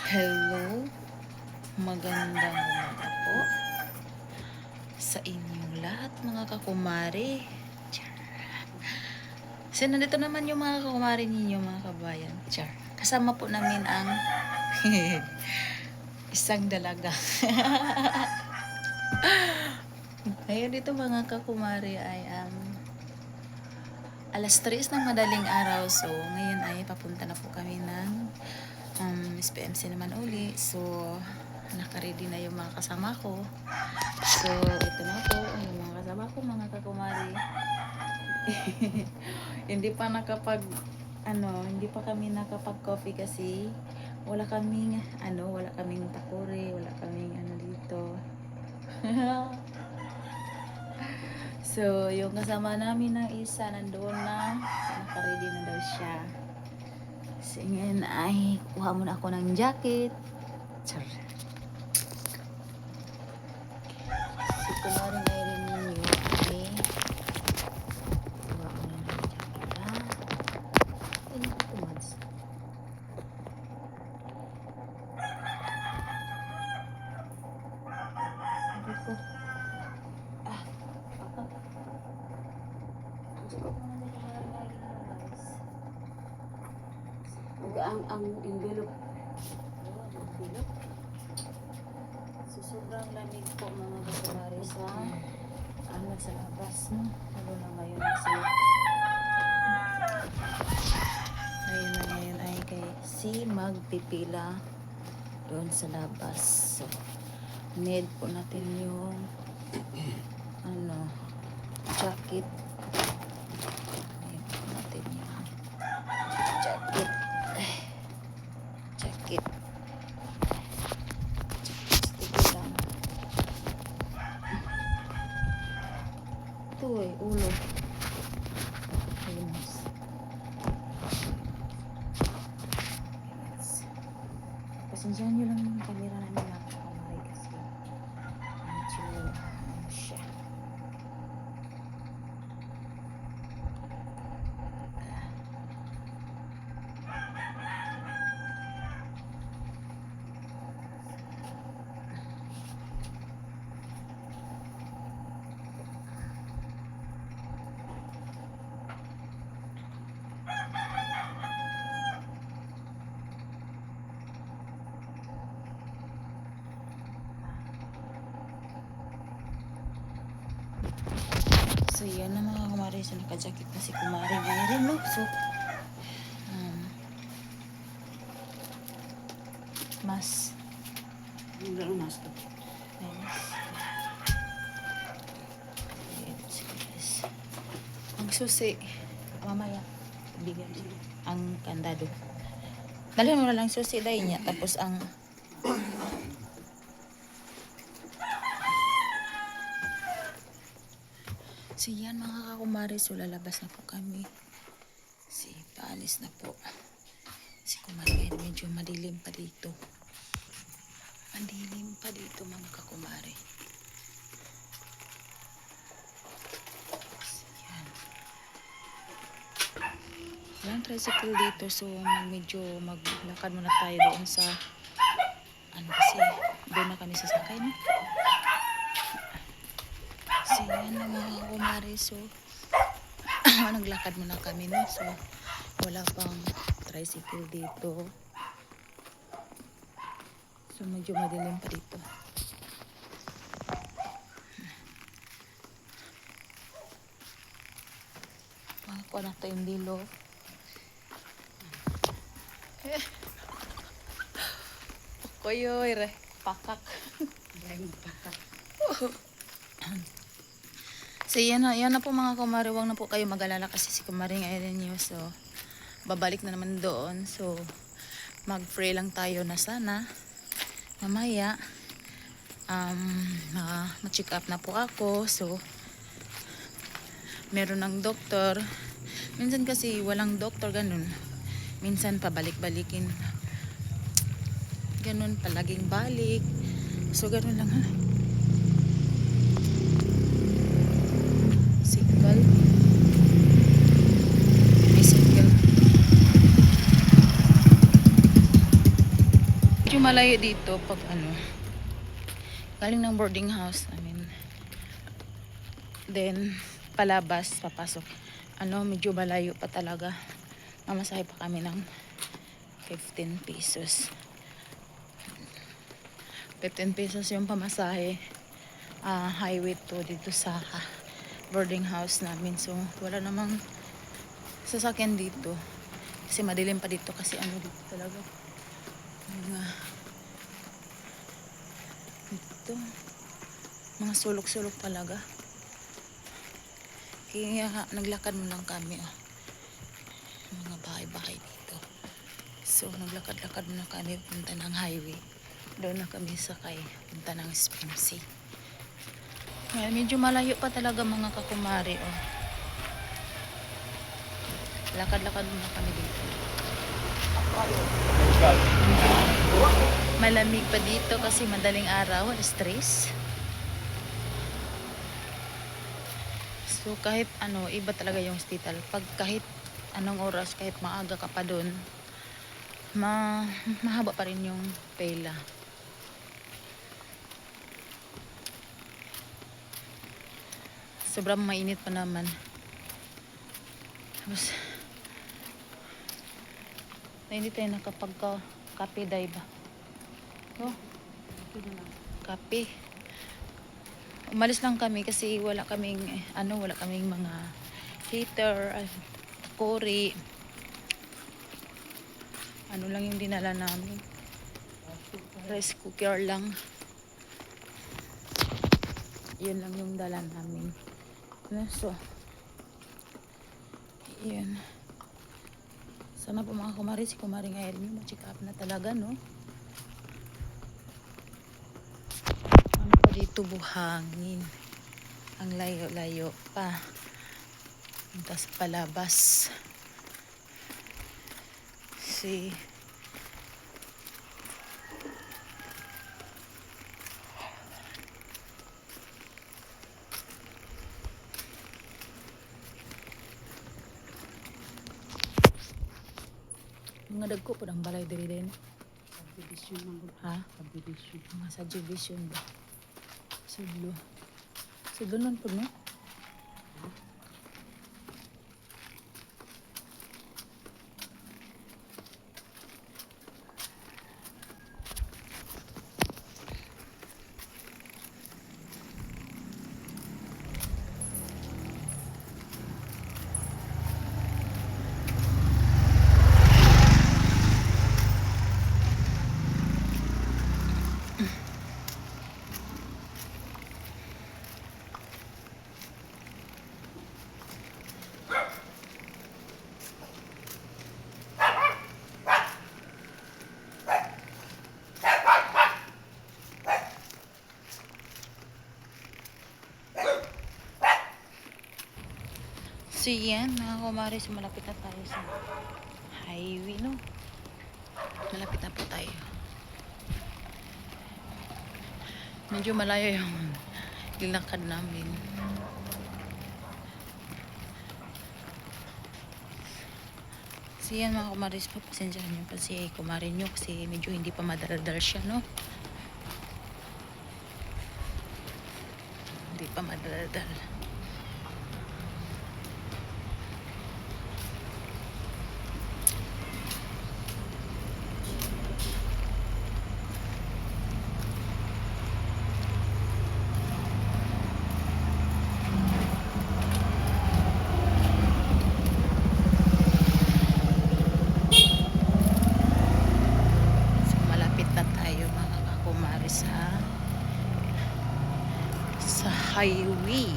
Hello, magandang umaga po sa inyong lahat mga kakumari. Char. So, nandito naman yung mga kakumari ninyo mga kabayan. Char. Kasama po namin ang isang dalaga. Ngayon dito mga kakumari ay alas 3 ng madaling araw. So, ngayon ay papunta na po kami ng SPMC naman uli. So, naka-ready na yung mga kasama ko. So, ito na po yung mga kasama ko, mga kakumari. Hindi pa kami nakapag-coffee kasi wala kaming takore, wala kaming dito. So, yung kasama namin ng isa nandoon na, naka-ready na daw siya. So, ngayon ay kuha muna ako ng jacket. Char. Si kumaring ay rin ninyo ay kuha ko na ng jacket ha. Ay, naku mads. Sabi ko, ang envelope. So, sobrang lamig po mga kakumari sa sa labas, no? Lalo na ngayon kasi ngayon ay kasi magpipila doon sa labas. So, need po natin yung jacket. Need po natin yung jacket. Jacket. Sticky lang. Ito ulo. Ayunos. Pasensyahan nyo lang yung camera namin nakakamay kasi medyo siya. So, yan na mga kumari. So, naka-jacket na si kumari ngayon, no? So, mas. Ang mas to. Yes. Ang susi. Mamaya. Bigyan siya. Ang kandado. Dalhin mo na lang susi dahil niya. Tapos ang so yan mga kakumari, so lalabas na po kami. Paalis na po. Si kumari medyo madilim pa dito. Madilim pa dito mga kakumari. So, yan. Walang tricycle dito, so medyo maglakad muna tayo doon sa kasi doon na kami sasakay, no? So yan na mga kumari, so naglakad muna kami, no? So wala pang tricycle dito, so medyo madilim pa dito. Makakuha na tayong dilo. Pakoyoy re, pakak. Pakak. So yan na po mga kumari, huwag na po kayo mag-alala kasi si kumaring ayun niyo. So babalik na naman doon. So mag-pray lang tayo na sana mamaya ma-check up na po ako. So meron ng doktor. Minsan kasi walang doktor, ganun. Minsan pabalik-balikin. Ganun, palaging balik. So ganun lang ha. Single. May single. Medyo malayo dito pag ano, galing ng boarding house namin. Then, palabas, papasok. Ano, medyo malayo pa talaga. Mamasahe pa kami ng 15 pesos. 15 pesos yung pamasahe. Highway to dito sa boarding house namin. So, wala namang sasakyan dito. Kasi madilim pa dito kasi ano dito talaga. Mga dito. Mga sulok-sulok talaga. Kaya naglakad mo lang kami. Oh. Mga bahay-bahay dito. So, naglakad-lakad mo na kami punta ng highway. Doon na kami sakay punta ng Spring Sea. Kaya medyo malayo pa talaga mga kakumari. Oh. Lakad-lakad mo na kami dito. Malamig pa dito kasi madaling araw, stress. So kahit ano, iba talaga yung hospital. Pag kahit anong oras, kahit maaga ka pa doon, mahaba pa rin yung pila. Sobrang mainit pa naman. Tapos, hindi tayo nakapagka-kape day ba? Oh, kape. Umalis lang kami kasi wala kaming mga heater, kori. Ano lang yung dinala namin. Rice cooker lang. Yun lang yung dala namin. So, yun. Sana po mga kumari, si Kumaring Irene, ma-check up na talaga, no? Ano pa dito, buhangin. Ang layo-layo pa. Punta sa palabas. Si mga dagko po ng balay diri din. Subdivision ng Ha? subdivision. Mga subdivision ba? Sudlo. Sudlo nun po, no? So yan, mga kumaris, malapit na tayo sa highway, no? Malapit na po tayo. Medyo malayo yung linakad namin. So yan mga kumaris, papasensyahan nyo kasi kumarin nyo kasi medyo hindi pa madaladal siya, no? Hindi pa madaladal. Sa highway.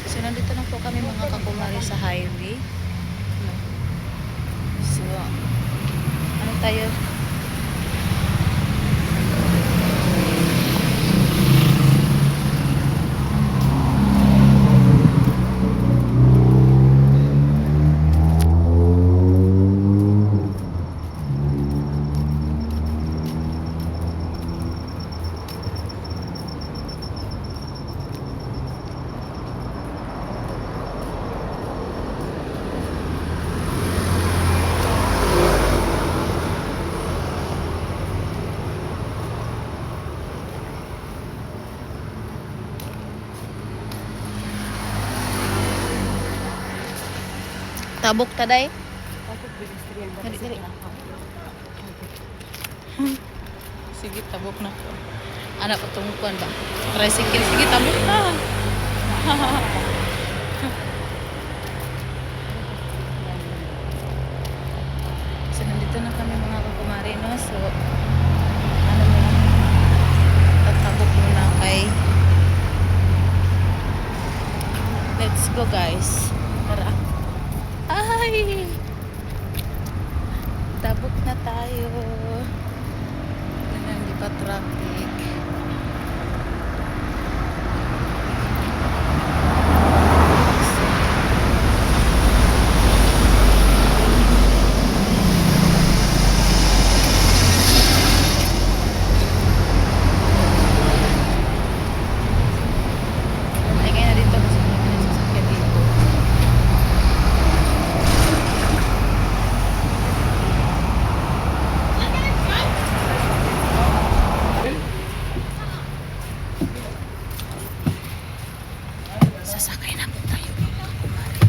So nandito na po kami mga kakumari sa highway. So ano tayo? Tabok taday. Tapos pedestrian ba Dali, kasi dali. kinakaw? Sige, tabok na ko. Anak ko tungkuan ba? Tricycle, sige, tabok na. So, nandito na kami mga kakumari, no? So, ano mo, tatabok muna kay. Let's go, guys. Tara. Ay! Tabok na tayo. Hindi pa traffic. Ay, kaya na dito kasi hindi na sasakyan dito. Sasakay na po tayo mga kumari.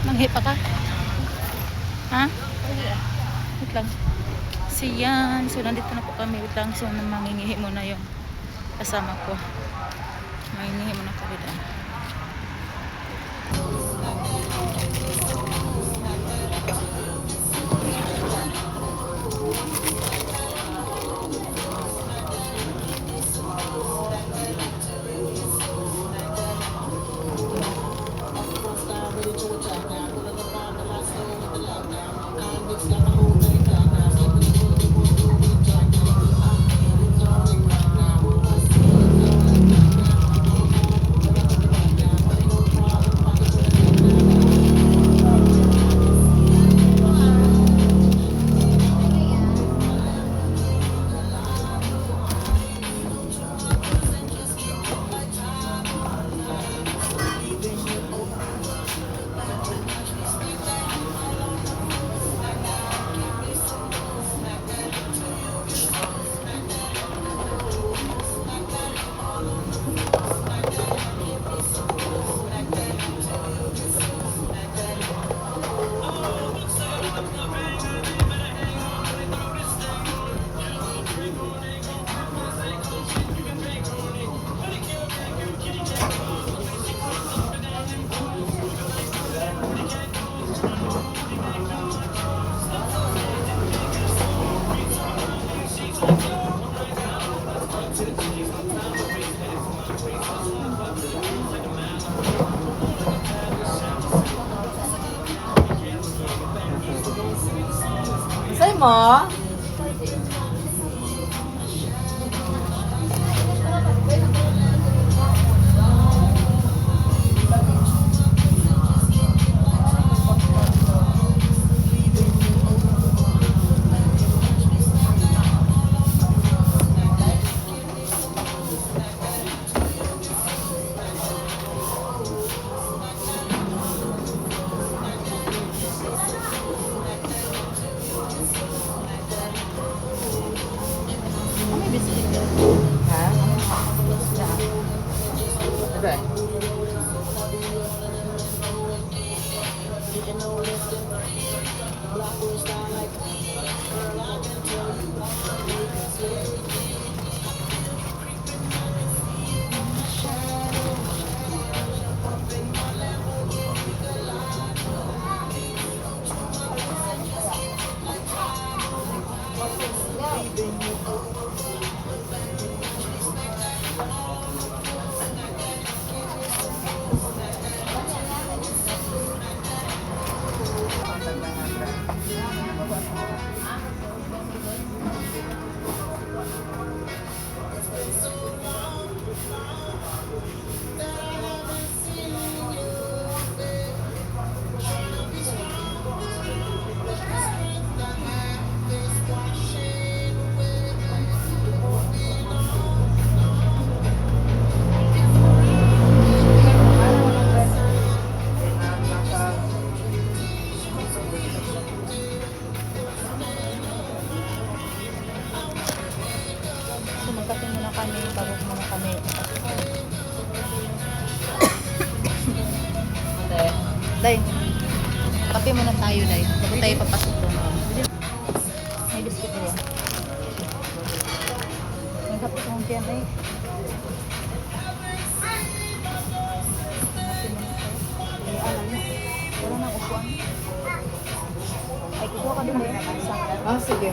Manghi pa ka? Ha? Wait lang. Siyan. So, nandito na po kami. Wait lang. So, mangingihi muna yung kasama ko. Mangingihi muna kami doon. mo? May biscuit yun. Ha? Okay. So, magkape muna kami, bago muna kami. Day, kape muna tayo, Day. Bago tayo papasok doon. May biscuit na yan. May kape sa hong tiyan, eh. Wala nang upuan. Ay, kukuha ka din, Day. Isa. Ah, sige.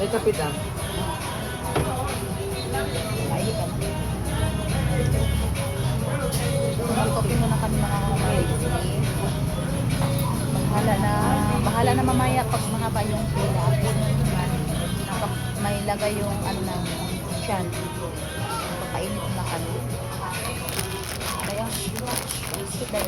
May kapit ah. Ay, ka na. Magkape muna kami mga kamay. Bahala na mamaya pag mahaba yung pila. May lagay yung ano na tiyan. Papainit na kami. Kaya, sit down.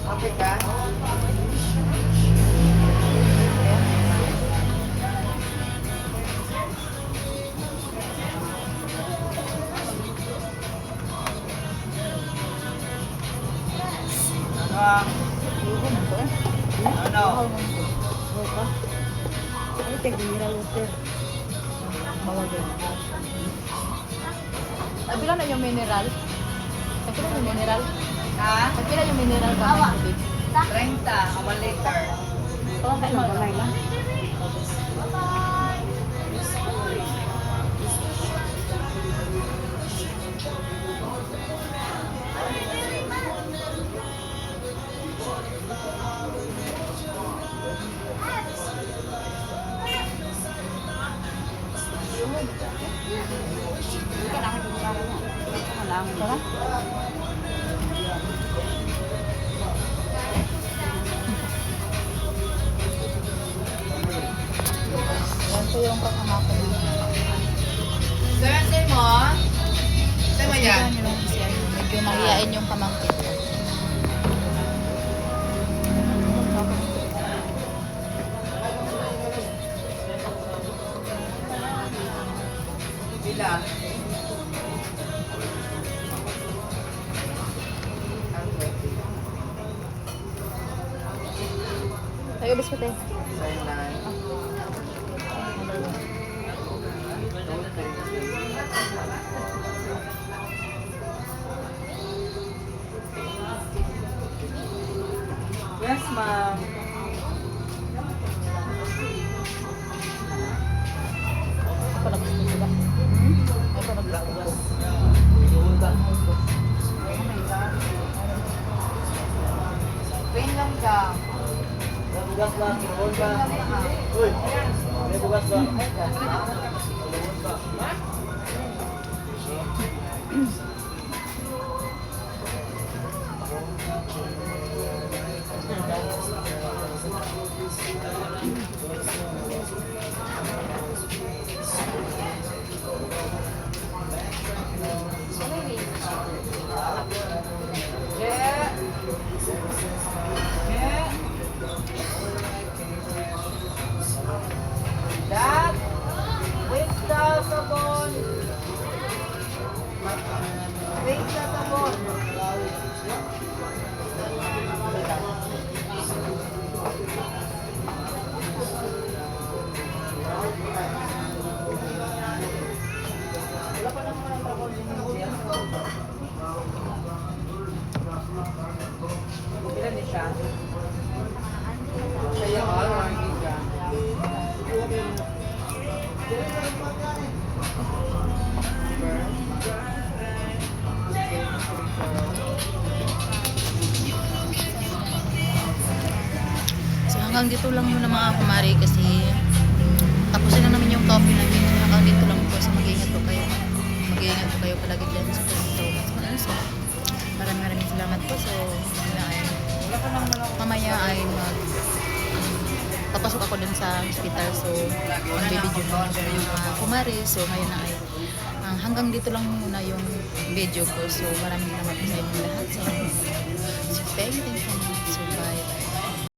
Okay ka? Ano? Ay, tagira water. Mawagin. Bilang na yung mineral. Pila yung mineral? Ha? Pila yung mineral ka ng tubig? 30, 1 liter. Oo, kayo magbalay lang. Tara. Yan po yung kakamako na. Say mo? Say mo yan? Medyo mahihain yung pamangkin ko. Bila. Tayo biskuit eh. Yes, ma'am. Pain lang ka. Bugas ba? Bugas ba? Uy, may bugas ba? Dad, wait sa sabon. Wait sa sabon. Wala pa naman ang sabon. Ilan ni siya? Siya yung hindi siya. So hanggang dito lang muna mga kumari kasi tapusin na namin yung coffee namin. So hanggang dito lang po. So mag-iingat po kayo. Mag-iingat po kayo palagi dyan sa Toronto. So maraming salamat po. So mamaya ay papasok ako dun sa hospital. So mag-video na ako yung mga kumari. So ngayon na ay hanggang dito lang muna yung video ko. So maraming salamat po sa inyo lahat. So thank you so much. So bye.